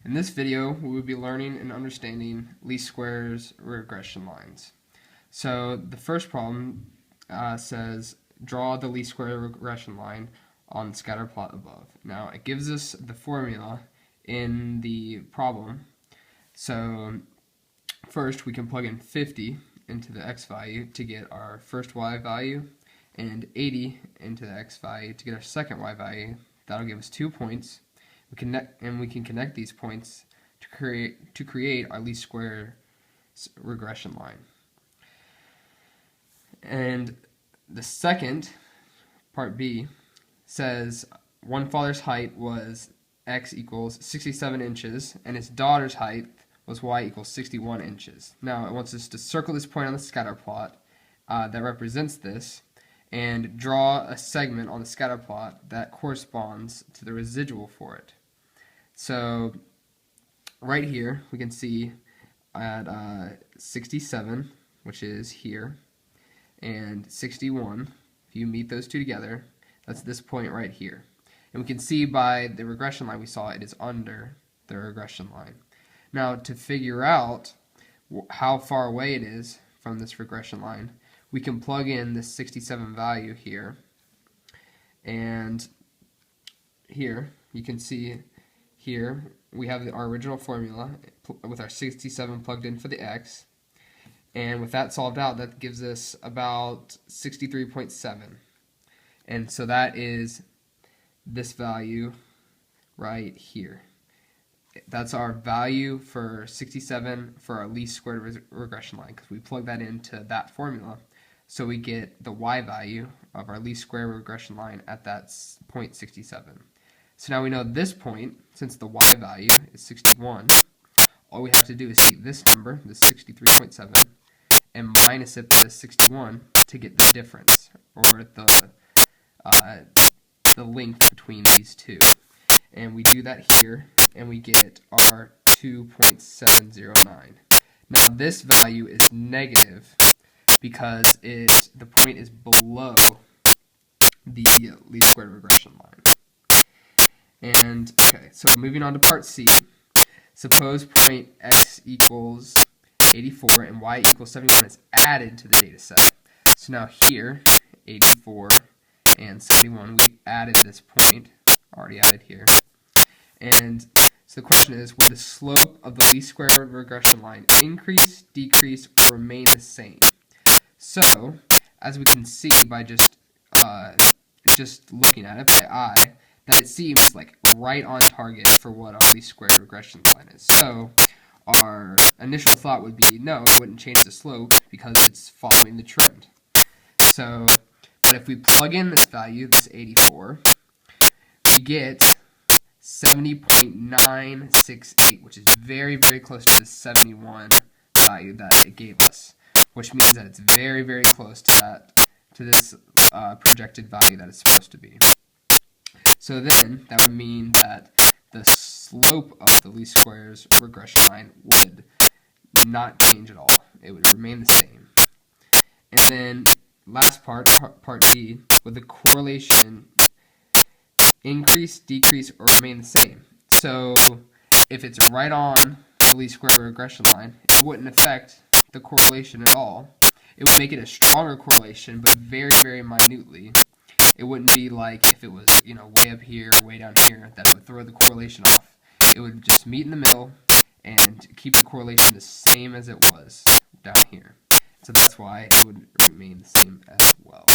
In this video, we will be learning and understanding least squares regression lines. So the first problem says draw the least square regression line on the scatter plot above. Now it gives us the formula in the problem. So first we can plug in 50 into the x value to get our first y value and 80 into the x value to get our second y value. That'll give us 2 points. We can connect these points to create our least square regression line. And the second, part B, says one father's height was x equals 67 inches and his daughter's height was y equals 61 inches. Now it wants us to circle this point on the scatter plot that represents this and draw a segment on the scatter plot that corresponds to the residual for it. So right here we can see at 67, which is here, and 61, if you meet those two together, that's this point right here. And we can see by the regression line we saw it is under the regression line. Now to figure out how far away it is from this regression line, we can plug in this 67 value here, and here you can see here we have our original formula with our 67 plugged in for the x, and with that solved out, that gives us about 63.7, and so that is this value right here. That's our value for 67 for our least squared regression line, because we plug that into that formula. So we get the y value of our least square regression line at that point 67. So now we know this point, since the y value is 61, all we have to do is take this number, this 63.7, and minus it by the 61 to get the difference, or the length between these two. And we do that here, and we get our 2.709. Now this value is negative because the point is below the least squared regression line. And okay, so moving on to part C. Suppose point x equals 84 and y equals 71 is added to the data set. So now here, 84 and 71, we added this point, already added here. And so the question is, will the slope of the least square regression line increase, decrease, or remain the same? So, as we can see by just looking at it by eye, that it seems like right on target for what our least squared regression line is. So, our initial thought would be, no, it wouldn't change the slope because it's following the trend. So, but if we plug in this value, this 84, we get 70.968, which is very, very close to the 71 value that it gave us, which means that it's very, very close to this projected value that it's supposed to be. So then that would mean that the slope of the least squares regression line would not change at all. It would remain the same. And then last part D, would the correlation increase, decrease, or remain the same? So if it's right on the least square regression line, it wouldn't affect the correlation at all. It would make it a stronger correlation, but very, very minutely. It wouldn't be like if it was, way up here or way down here, that it would throw the correlation off. It would just meet in the middle and keep the correlation the same as it was down here. So that's why it would remain the same as well.